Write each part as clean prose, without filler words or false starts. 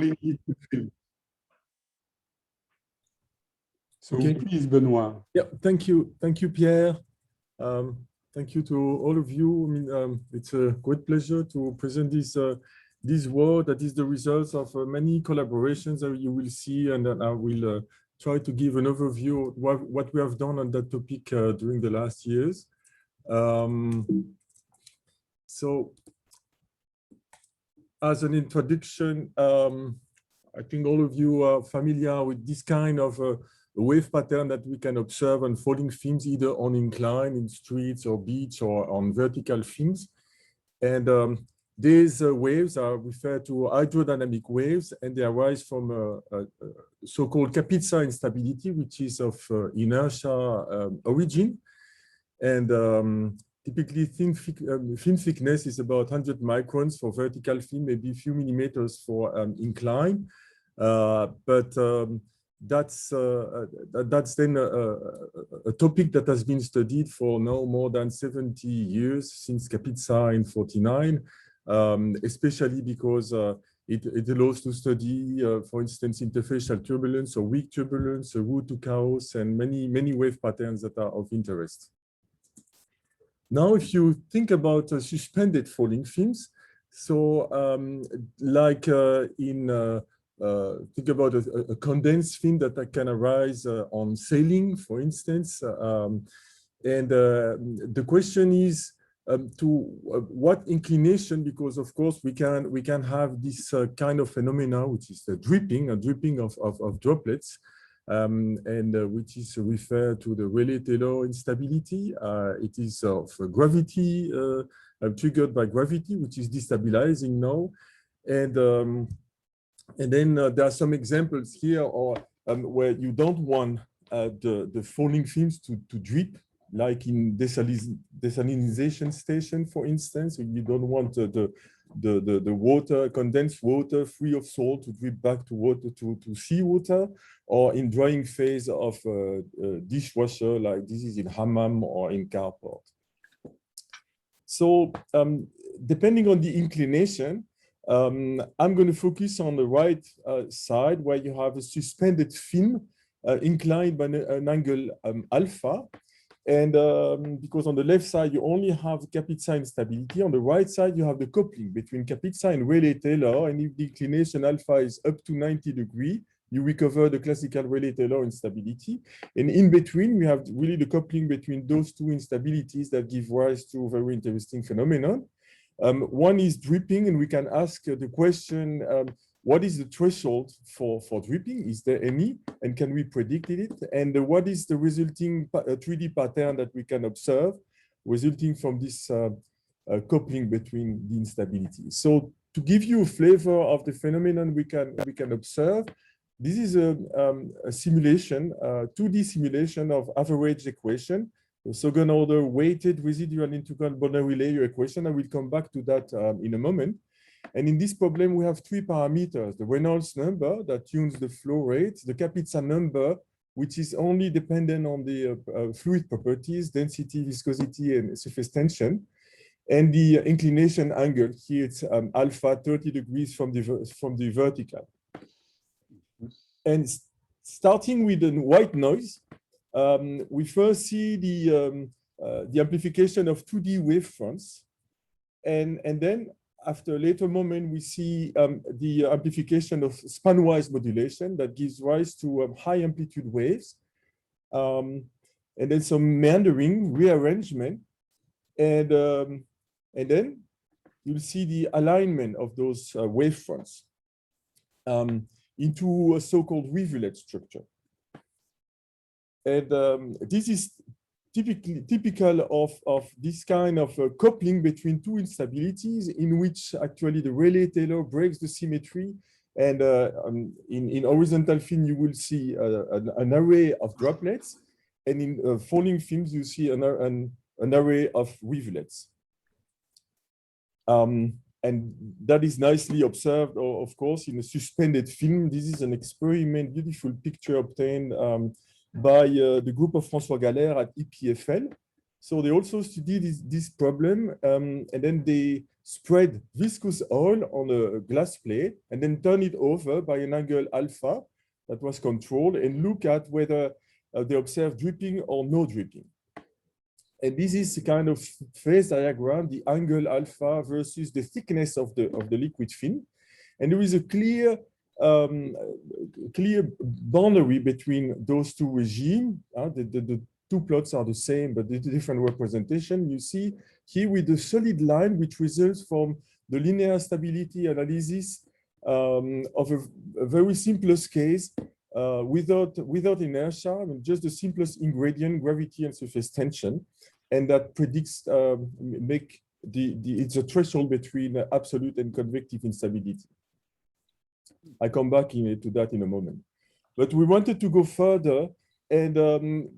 need to film. So Okay. please, Benoit. Yeah, thank you, Pierre. Thank you to all of you. I mean, it's a great pleasure to present this work that is the result of many collaborations that you will see, and I will try to give an overview of what we have done on that topic during the last years. So, as an introduction, I think all of you are familiar with this kind of wave pattern that we can observe on falling films, either on incline, in streets or beach, or on vertical films. And these waves are referred to hydrodynamic waves, and they arise from a so-called Kapitsa instability, which is of inertia origin. And typically, film thickness is about 100 microns for vertical film, maybe a few millimeters for incline. That's then a topic that has been studied for now more than 70 years, since Kapitsa in 49, especially because it allows to study, for instance, interfacial turbulence or weak turbulence, route to chaos, and many wave patterns that are of interest. Now, if you think about suspended falling films, so think about a condensed film that can arise on sailing, for instance. The question is to what inclination, because of course we can have this kind of phenomena, which is a dripping of droplets, which is referred to the Rayleigh-Taylor instability. It is of gravity, triggered by gravity, which is destabilizing now. And then there are some examples here where you don't want the falling films to drip, like in desalinization station, for instance. You don't want the water, condensed water free of salt, to drip back to water, to seawater, or in drying phase of dishwasher, like this is in hammam or in carport. So depending on the inclination, I'm going to focus on the right side, where you have a suspended film inclined by an angle alpha. And because on the left side, you only have Kapitsa instability. On the right side, you have the coupling between Kapitsa and Rayleigh-Taylor. And if the inclination alpha is up to 90 degrees, you recover the classical Rayleigh-Taylor instability. And in between, we have really the coupling between those two instabilities that give rise to a very interesting phenomenon. One is dripping, and we can ask the question, what is the threshold for dripping? Is there any? And can we predict it? And what is the resulting 3D pattern that we can observe resulting from this coupling between the instabilities? So to give you a flavor of the phenomenon we can observe, this is a simulation, 2D simulation of average equation, the second order weighted residual integral boundary layer equation. I will come back to that in a moment. And in this problem, we have three parameters: the Reynolds number that tunes the flow rate, the Kapitsa number, which is only dependent on the fluid properties, density, viscosity, and surface tension, and the inclination angle. Here it's alpha 30 degrees from the vertical. And starting with the white noise, we first see the amplification of 2D wavefronts, and then after a later moment, we see the amplification of span-wise modulation that gives rise to high amplitude waves, and then some meandering, rearrangement, and then you'll see the alignment of those wavefronts into a so-called rivulet structure. And this is typical of this kind of coupling between two instabilities, in which actually the Rayleigh-Taylor breaks the symmetry. And in horizontal film, you will see an array of droplets. And in falling films, you see an array of rivulets. And that is nicely observed, of course, in a suspended film. This is an experiment, beautiful picture obtained by the group of François Galère at EPFL. So they also studied this problem, and then they spread viscous oil on a glass plate and then turn it over by an angle alpha that was controlled and look at whether they observe dripping or no dripping. And this is the kind of phase diagram, the angle alpha versus the thickness of the liquid film. And there is a clear boundary between those two regimes. The two plots are the same, but the different representation. You see here with the solid line, which results from the linear stability analysis of a very simplest case without inertia, I mean, just the simplest ingredient, gravity and surface tension, and that predicts it's a threshold between absolute and convective instability. I come back to that in a moment. But we wanted to go further and do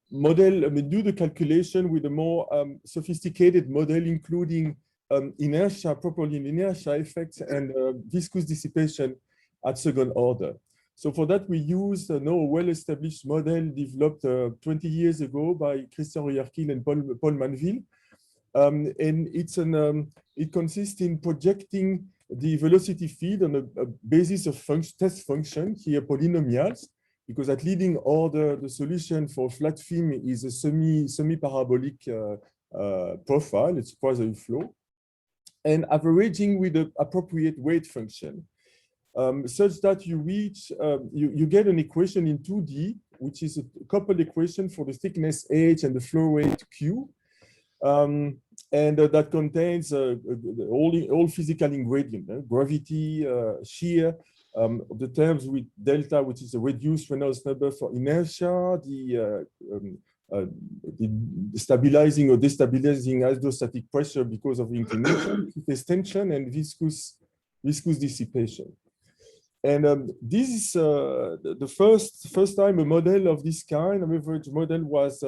the calculation with a more sophisticated model, including inertia, properly inertia effects and viscous dissipation at second order. So for that, we used a well-established model developed 20 years ago by Christian Rouillarkil and Paul Manville. And it consists in projecting the velocity field on a basis of test function, here polynomials, because at leading order, the solution for flat film is a semi-parabolic profile, it's Poisson flow, and averaging with the appropriate weight function, such that you reach, you get an equation in 2D, which is a coupled equation for the thickness H and the flow rate Q. And that contains all physical ingredients, gravity, shear, the terms with delta, which is a reduced Reynolds number for inertia, the stabilizing or destabilizing isostatic pressure because of inclination, surface tension, and viscous dissipation. And this is the first time a model of this kind, an average model, was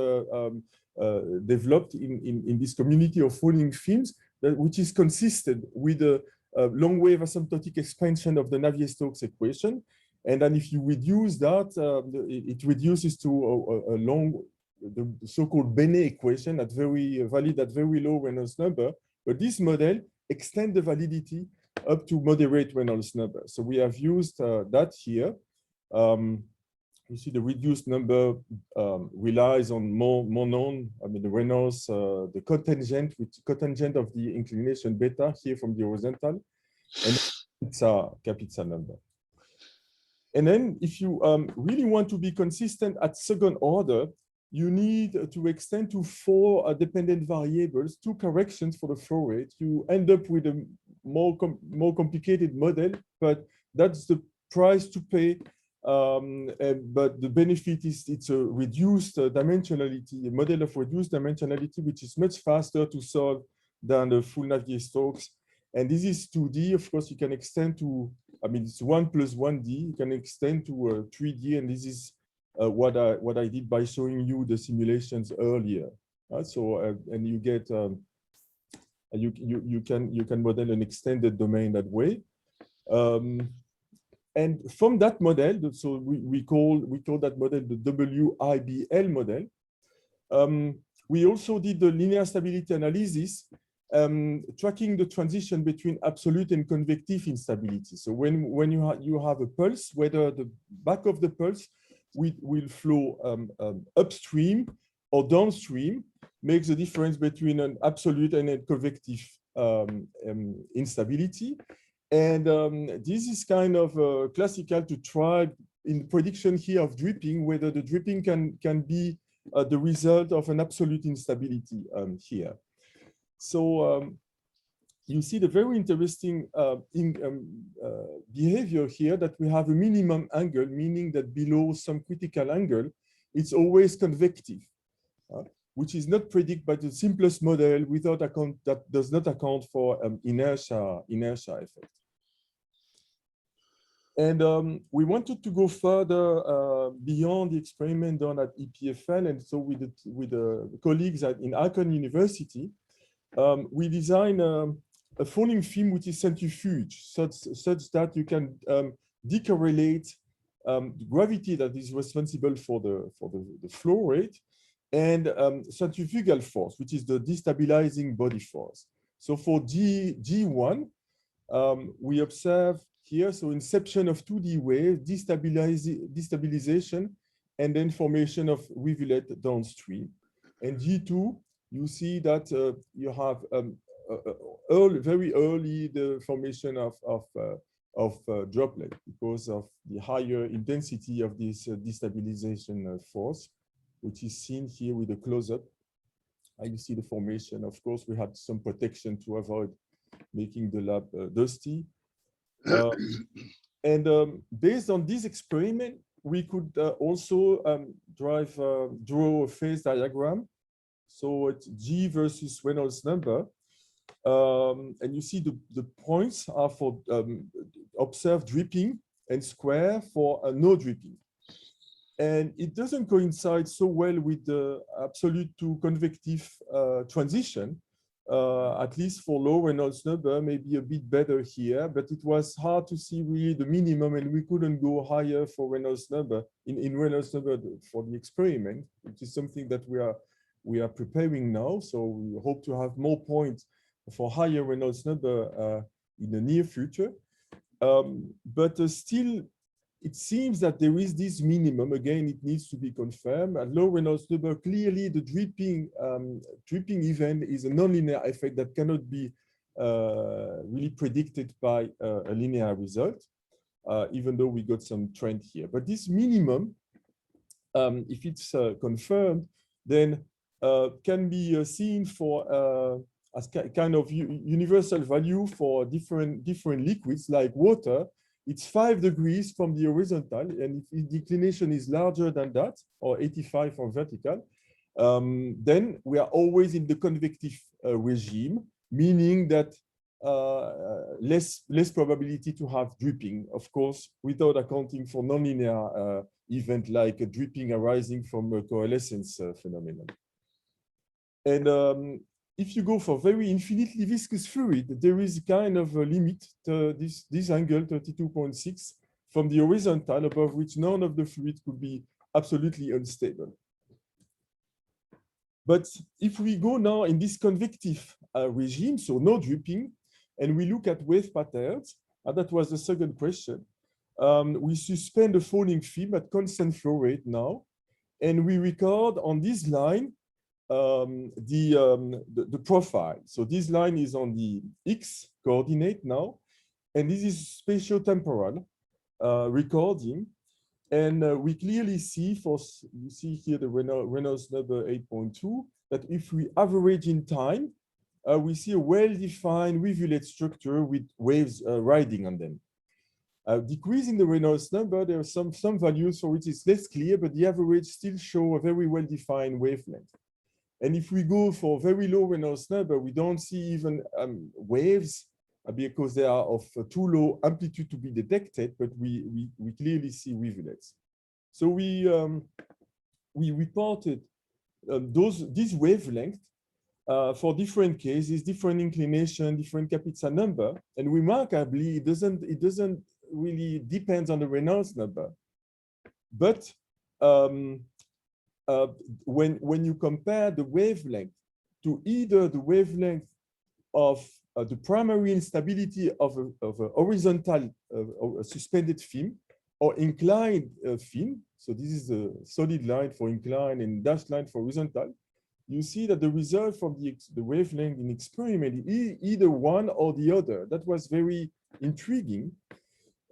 developed in this community of falling films, which is consistent with a long wave asymptotic expansion of the Navier-Stokes equation. And then if you reduce that, it reduces to the so-called Bénet equation valid at very low Reynolds number. But this model extends the validity up to moderate Reynolds number. So we have used that here. You see the reduced number relies on more known, I mean, the Reynolds, the cotangent of the inclination beta here from the horizontal, and it's a Kapitsa number. And then if you really want to be consistent at second order, you need to extend to 4 dependent variables, 2 corrections for the flow rate. You end up with a more complicated model, but that's the price to pay. But the benefit is it's a reduced dimensionality, a model of reduced dimensionality, which is much faster to solve than the full Navier-Stokes. And this is 2D. Of course, you can extend to, I mean, it's 1 plus 1D. You can extend to 3D, and this is what I did by showing you the simulations earlier. And you get you can model an extended domain that way. And from that model, so we call that model the WIBL model. We also did the linear stability analysis, tracking the transition between absolute and convective instability. So when you have a pulse, whether the back of the pulse will flow upstream or downstream, makes a difference between an absolute and a convective instability. And this is kind of classical to try in prediction here of dripping, whether the dripping can be the result of an absolute instability here. So you see the very interesting behavior here that we have a minimum angle, meaning that below some critical angle, it's always convective, which is not predicted by the simplest model without account, that does not account for inertia effect. And we wanted to go further beyond the experiment done at EPFL, and so with the colleagues in Aachen University, we designed a falling film which is centrifuge, such that you can decorrelate the gravity that is responsible for the flow rate and centrifugal force, which is the destabilizing body force. So for G1, we observe here, so inception of 2D wave, destabilization, and then formation of rivulet downstream. And G2, you see that you have very early the formation of droplet because of the higher intensity of this destabilization force, which is seen here with a close-up. You see the formation. Of course, we had some protection to avoid making the lab dusty. Based on this experiment, we could also draw a phase diagram. So it's G versus Reynolds number. And you see the points are for observed dripping and square for no dripping. And it doesn't coincide so well with the absolute to convective transition. At least for low Reynolds number, maybe a bit better here, but it was hard to see really the minimum, and we couldn't go higher for Reynolds number in Reynolds number for the experiment, which is something that we are preparing now. So we hope to have more points for higher Reynolds number in the near future. But still, it seems that there is this minimum. Again, it needs to be confirmed. At low Reynolds number, clearly the dripping event is a nonlinear effect that cannot be really predicted by a linear result, even though we got some trend here. But this minimum, if it's confirmed, then can be seen for as kind of universal value for different liquids like water. It's 5 degrees from the horizontal, and if the inclination is larger than that, or 85 for vertical, then we are always in the convective regime, meaning that less probability to have dripping, of course, without accounting for nonlinear event like a dripping arising from a coalescence phenomenon. And if you go for very infinitely viscous fluid, there is kind of a limit to this angle, 32.6, from the horizontal, above which none of the fluid could be absolutely unstable. But if we go now in this convective regime, so no dripping, and we look at wave patterns, and that was the second question, we suspend the falling film at constant flow rate now, and we record on this line the profile. So this line is on the X coordinate now, and this is spatio-temporal recording. And we clearly see, you see here the Reynolds number 8.2, that if we average in time, we see a well-defined rivulet structure with waves riding on them. Decreasing the Reynolds number, there are some values for which it's less clear, but the average still show a very well-defined wavelength. And if we go for very low Reynolds number, we don't see even waves because they are of too low amplitude to be detected, but we clearly see rivulets. So we reported this wavelength for different cases, different inclination, different Kapitsa number, and remarkably, it doesn't really depend on the Reynolds number, but when you compare the wavelength to either the wavelength of the primary instability of a horizontal suspended film or inclined film, so this is a solid line for inclined and dashed line for horizontal, you see that the result from the wavelength in experiment is either one or the other. That was very intriguing.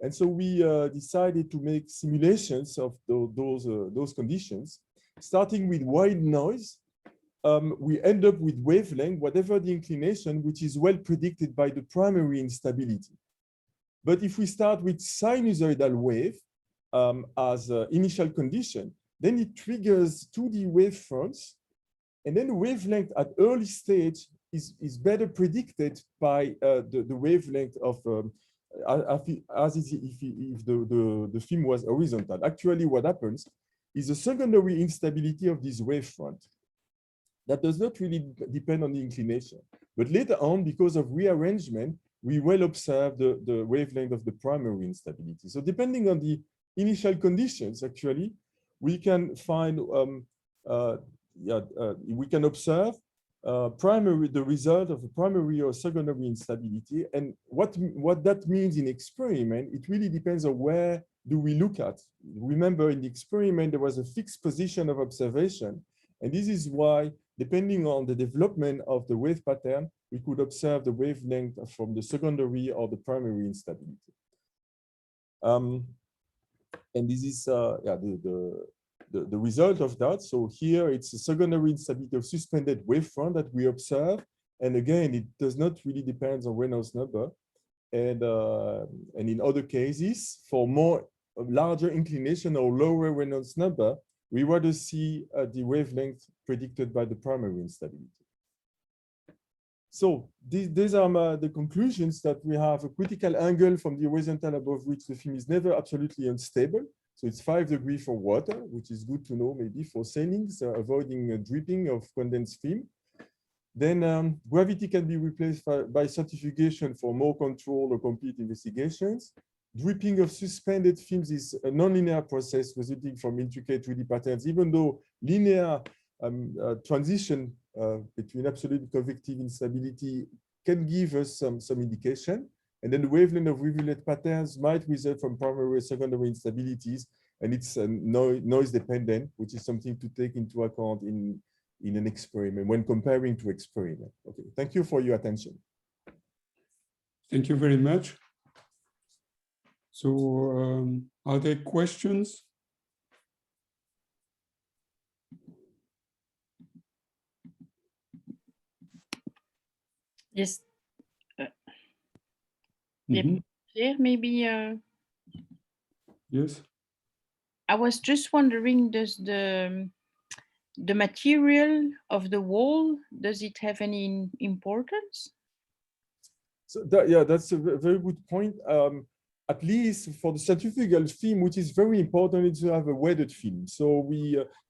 And so we decided to make simulations of those conditions. Starting with white noise, we end up with wavelength, whatever the inclination, which is well predicted by the primary instability. But if we start with sinusoidal wave as initial condition, then it triggers 2D wavefronts, and then the wavelength at early stage is better predicted by the wavelength of as if the film was horizontal. Actually, what happens is a secondary instability of this wavefront that does not really depend on the inclination. But later on, because of rearrangement, we will observe the wavelength of the primary instability. So depending on the initial conditions, actually, we can find, we can observe the result of a primary or secondary instability. And what that means in experiment, it really depends on where do we look at. Remember, in the experiment, there was a fixed position of observation. And this is why, depending on the development of the wave pattern, we could observe the wavelength from the secondary or the primary instability. And this is the result of that. So here it's a secondary instability of suspended wavefront that we observe. And again, it does not really depend on Reynolds number. And in other cases, for more larger inclination or lower Reynolds number, we rather see the wavelength predicted by the primary instability. So these are the conclusions, that we have a critical angle from the horizontal above which the film is never absolutely unstable. So it's 5 degrees for water, which is good to know maybe for sailings, avoiding dripping of condensed film. Then gravity can be replaced by certification for more control or complete investigations. Dripping of suspended films is a nonlinear process resulting from intricate 3D patterns, even though linear transition between absolute convective instability can give us some indication. And then the wavelength of rivulet patterns might result from primary or secondary instabilities, and it's noise dependent, which is something to take into account in an experiment when comparing to experiment. Okay, thank you for your attention. Thank you very much. So are there questions? Yes. Maybe. Yes. I was just wondering, does the material of the wall, does it have any importance? So that's a very good point. At least for the centrifugal film, which is very important, is to have a weathered film. So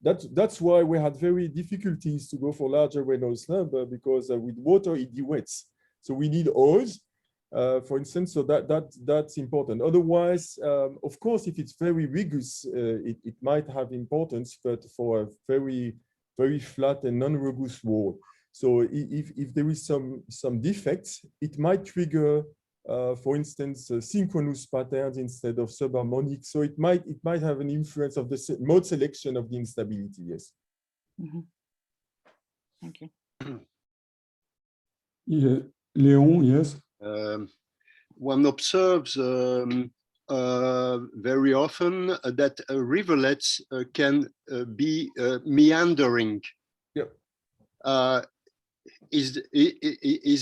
that's why we had very difficulties to go for larger Reynolds number, because with water it de-wets. So we need oils, for instance. So that's important. Otherwise, of course, if it's very rigorous, it might have importance, but for a very flat and non-robust wall. So if there is some defects, it might trigger, for instance, synchronous patterns instead of subharmonic. So it might have an influence of the mode selection of the instability. Yes. Mm-hmm. Thank you. Yeah. Léon, yes. One observes very often that rivulets can be meandering. Yeah. Is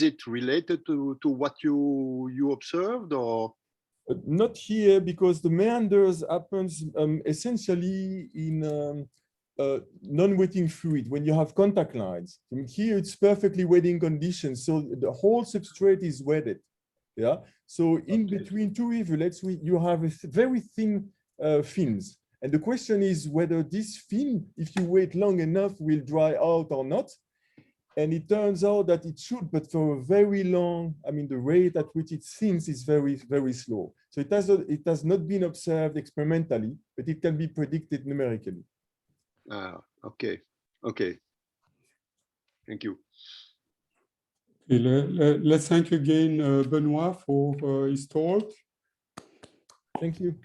it related to what you observed, or? Not here, because the meanders happens essentially in non-wetting fluid when you have contact lines. And here it's perfectly wetting conditions, so the whole substrate is wetted. Yeah. So in between two rivulets, you have a very thin films, and the question is whether this film, if you wait long enough, will dry out or not. And it turns out that it should, but for a very long, I mean, the rate at which it thins is very, very slow. So it has not been observed experimentally, but it can be predicted numerically. Okay. Thank you. Okay, let's thank again Benoit for his talk. Thank you.